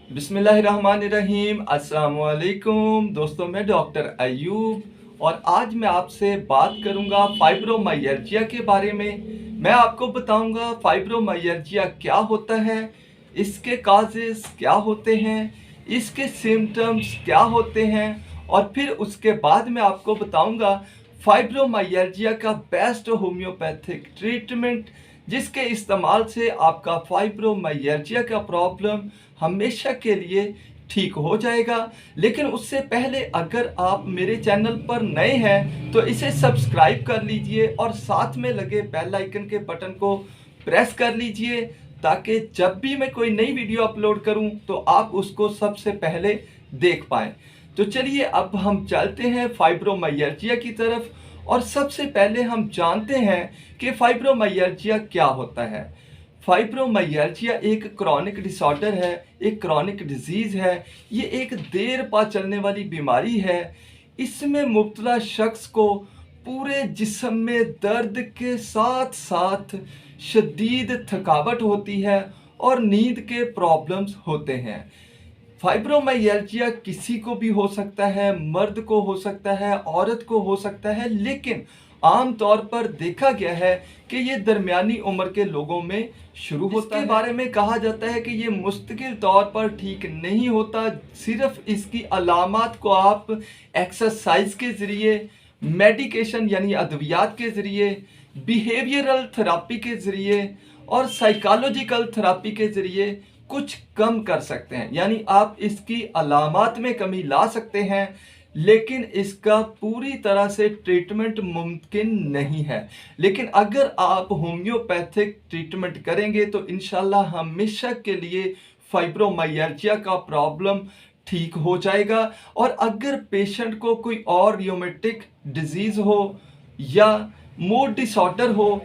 बिस्मिल्लाहिर्रहमानिर्रहीम। अस्सलाम वालेकुम दोस्तों, मैं डॉक्टर अयूब और आज मैं आपसे बात करूंगा फाइब्रोमाइल्जिया के बारे में। मैं आपको बताऊंगा फाइब्रोमाइल्जिया क्या होता है, इसके काजेस क्या होते हैं, इसके सिम्टम्स क्या होते हैं और फिर उसके बाद मैं आपको बताऊंगा फाइब्रोमाइल्जिया का बेस्ट होम्योपैथिक ट्रीटमेंट, जिसके इस्तेमाल से आपका फाइब्रोमाइल्जिया का प्रॉब्लम हमेशा के लिए ठीक हो जाएगा। लेकिन उससे पहले अगर आप मेरे चैनल पर नए हैं तो इसे सब्सक्राइब कर लीजिए और साथ में लगे बेल आइकन के बटन को प्रेस कर लीजिए, ताकि जब भी मैं कोई नई वीडियो अपलोड करूं तो आप उसको सबसे पहले देख पाएं। तो चलिए अब हम चलते हैं फाइब्रोमाइल्जिया की तरफ और सबसे पहले हम जानते हैं कि फाइब्रोमाइल्जिया क्या होता है। फाइब्रोमाइल्जिया एक क्रॉनिक डिसऑर्डर है, एक क्रॉनिक डिजीज है। ये एक देर पा चलने वाली बीमारी है। इसमें मुब्तला शख्स को पूरे जिस्म में दर्द के साथ साथ शदीद थकावट होती है और नींद के प्रॉब्लम्स होते हैं। फाइब्रोमाइल्जिया किसी को भी हो सकता है, मर्द को हो सकता है, औरत को हो सकता है, लेकिन आम तौर पर देखा गया है कि ये दरमियानी उम्र के लोगों में शुरू होता है। इसके बारे में कहा जाता है कि ये मुस्तकिल तौर पर ठीक नहीं होता, सिर्फ इसकी अलामात को आप एक्सरसाइज के ज़रिए, मेडिकेशन यानी अद्वियात के ज़रिए, बिहेवियरल थेरापी के ज़रिए और साइकोलॉजिकल थेरापी के ज़रिए कुछ कम कर सकते हैं। यानी आप इसकी अलामात में कमी ला सकते हैं, लेकिन इसका पूरी तरह से ट्रीटमेंट मुमकिन नहीं है। लेकिन अगर आप होम्योपैथिक ट्रीटमेंट करेंगे तो इंशाल्लाह हमेशा के लिए फाइब्रोमाइल्जिया का प्रॉब्लम ठीक हो जाएगा। और अगर पेशेंट को कोई और रियोमेटिक डिजीज़ हो या मूड डिसऑर्डर हो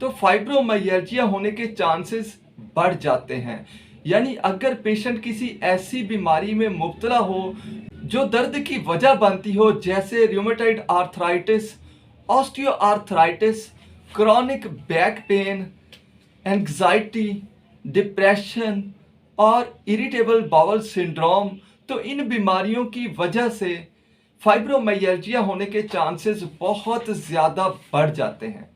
तो फाइब्रोमाइल्जिया होने के चांसेस बढ़ जाते हैं। यानी अगर पेशेंट किसी ऐसी बीमारी में मुब्तला हो जो दर्द की वजह बनती हो, जैसे rheumatoid arthritis, osteoarthritis, chronic back pain, anxiety, depression और इरिटेबल बाउल सिंड्रोम, तो इन बीमारियों की वजह से फाइब्रोमाइल्जिया होने के चांसेस बहुत ज़्यादा बढ़ जाते हैं।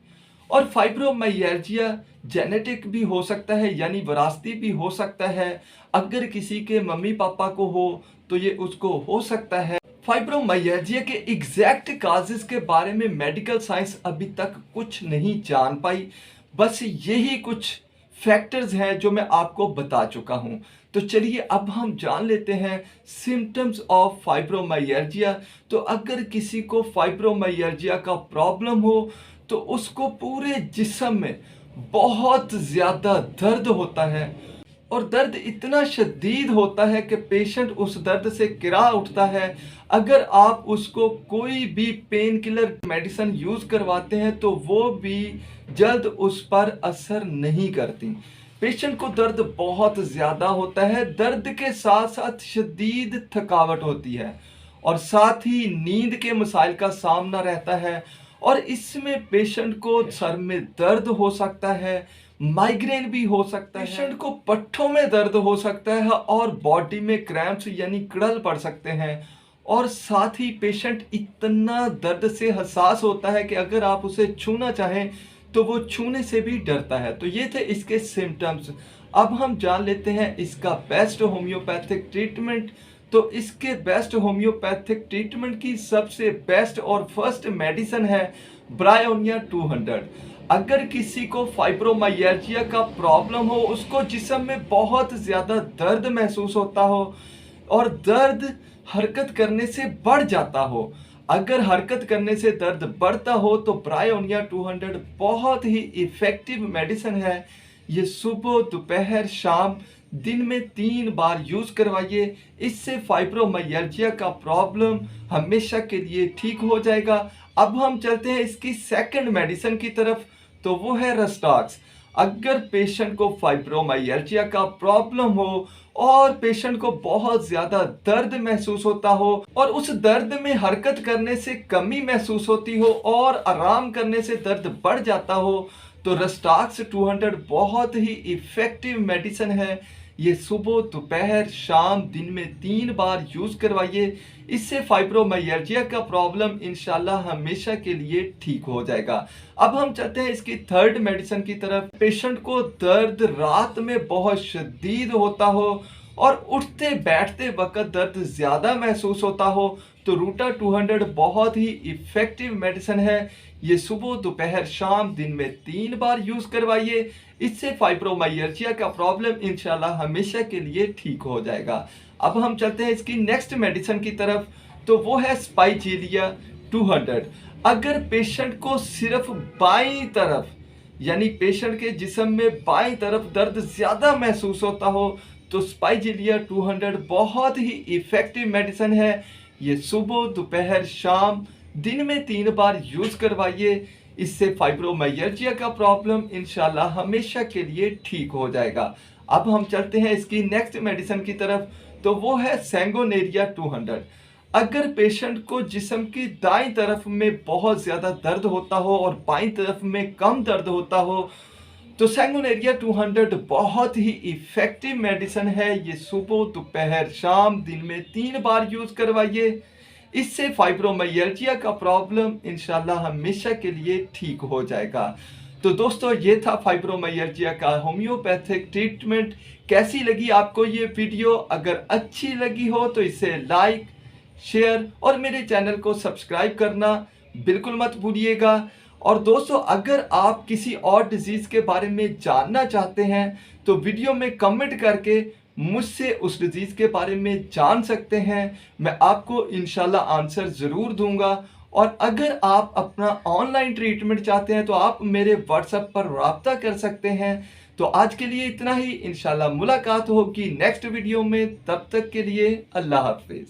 और फाइब्रोमाइल्जिया जेनेटिक भी हो सकता है, यानी विरासती भी हो सकता है। अगर किसी के मम्मी पापा को हो तो ये उसको हो सकता है। फाइब्रोमाइल्जिया के एग्जैक्ट काजेस के बारे में मेडिकल साइंस अभी तक कुछ नहीं जान पाई। बस यही कुछ फैक्टर्स हैं जो मैं आपको बता चुका हूं। तो चलिए अब हम जान लेते हैं सिम्टम्स ऑफ फाइब्रोमाइल्जिया। तो अगर किसी को फाइब्रोमाइल्जिया का प्रॉब्लम हो तो उसको पूरे जिस्म में बहुत ज़्यादा दर्द होता है और दर्द इतना शदीद होता है कि पेशेंट उस दर्द से किरा उठता है। अगर आप उसको कोई भी पेन किलर मेडिसिन यूज़ करवाते हैं तो वो भी जल्द उस पर असर नहीं करती। पेशेंट को दर्द बहुत ज़्यादा होता है, दर्द के साथ साथ शदीद थकावट होती है और साथ ही नींद के मसाइल का सामना रहता है। और इसमें पेशेंट को सर में दर्द हो सकता है, माइग्रेन भी हो सकता है, पेशेंट को पट्ठों में दर्द हो सकता है और बॉडी में क्रैम्प्स यानी कड़ल पड़ सकते हैं। और साथ ही पेशेंट इतना दर्द से हसास होता है कि अगर आप उसे छूना चाहें तो वो छूने से भी डरता है। तो ये थे इसके सिम्टम्स। अब हम जान लेते हैं इसका बेस्ट होम्योपैथिक ट्रीटमेंट। तो इसके बेस्ट होम्योपैथिक ट्रीटमेंट की सबसे बेस्ट और फर्स्ट मेडिसिन है ब्रायोनिया 200। अगर किसी को फाइब्रोमाइल्जिया का प्रॉब्लम हो, उसको जिस्म में बहुत ज़्यादा दर्द महसूस होता हो और दर्द हरकत करने से बढ़ जाता हो, अगर हरकत करने से दर्द बढ़ता हो तो ब्रायोनिया 200 बहुत ही इफ़ेक्टिव मेडिसिन है। ये सुबह, दोपहर, शाम दिन में 3 बार यूज़ करवाइए। इससे फाइब्रोमाइल्जिया का प्रॉब्लम हमेशा के लिए ठीक हो जाएगा। अब हम चलते हैं इसकी सेकंड मेडिसिन की तरफ, तो वो है रेस्टाक्स। अगर पेशेंट को फाइब्रोमाइल्जिया का प्रॉब्लम हो और पेशेंट को बहुत ज़्यादा दर्द महसूस होता हो और उस दर्द में हरकत करने से कमी महसूस होती हो और आराम करने से दर्द बढ़ जाता हो, तो रेस्टाक्स 200 बहुत ही इफ़ेक्टिव मेडिसिन है। ये सुबह, दोपहर, शाम, दिन में 3 बार यूज़ करवाइए। इससे फाइब्रोमाइल्जिया का प्रॉब्लम इंशाल्लाह हमेशा के लिए ठीक हो जाएगा। अब हम चलते हैं इसकी थर्ड मेडिसिन की तरफ। पेशेंट को दर्द रात में बहुत शदीद होता हो और उठते बैठते वक्त दर्द ज़्यादा महसूस होता हो तो रूटा 200 बहुत ही इफ़ेक्टिव मेडिसिन है। ये सुबह, दोपहर, शाम, दिन में 3 बार यूज़ करवाइए। इससे फाइब्रोमाइल्जिया का प्रॉब्लम इंशाल्लाह हमेशा के लिए ठीक हो जाएगा। अब हम चलते हैं इसकी नेक्स्ट मेडिसिन की तरफ, तो वो है स्पाइजीलिया 200। अगर पेशेंट को सिर्फ बाईं तरफ यानी पेशेंट के जिस्म में बाईं तरफ दर्द ज़्यादा महसूस होता हो तो स्पाइजीलिया 200 बहुत ही इफ़ेक्टिव मेडिसिन है। ये सुबह, दोपहर, शाम, दिन में 3 बार यूज़ करवाइए। इससे फाइब्रोमाइल्जिया का प्रॉब्लम इंशाल्लाह हमेशा के लिए ठीक हो जाएगा। अब हम चलते हैं इसकी नेक्स्ट मेडिसिन की तरफ, तो वो है सैंगोनेरिया 200। अगर पेशेंट को जिस्म की दाईं तरफ में बहुत ज़्यादा दर्द होता हो और बाईं तरफ में कम दर्द होता हो तो सैंगोनेरिया 200 बहुत ही इफ़ेक्टिव मेडिसिन है। ये सुबह, दोपहर, शाम, दिन में 3 बार यूज़ करवाइए। इससे फाइब्रोमाइल्जिया का प्रॉब्लम इंशाल्लाह हमेशा के लिए ठीक हो जाएगा। तो दोस्तों, ये था फाइब्रोमाइल्जिया का होम्योपैथिक ट्रीटमेंट। कैसी लगी आपको ये वीडियो? अगर अच्छी लगी हो तो इसे लाइक, शेयर और मेरे चैनल को सब्सक्राइब करना बिल्कुल मत भूलिएगा। और दोस्तों, अगर आप किसी और डिजीज़ के बारे में जानना चाहते हैं तो वीडियो में कमेंट करके मुझसे उस डिजीज़ के बारे में जान सकते हैं। मैं आपको इंशाल्लाह आंसर ज़रूर दूंगा। और अगर आप अपना ऑनलाइन ट्रीटमेंट चाहते हैं तो आप मेरे व्हाट्सएप पर राब्ता कर सकते हैं। तो आज के लिए इतना ही। इंशाल्लाह मुलाकात होगी नेक्स्ट वीडियो में। तब तक के लिए अल्लाह हाफिज़।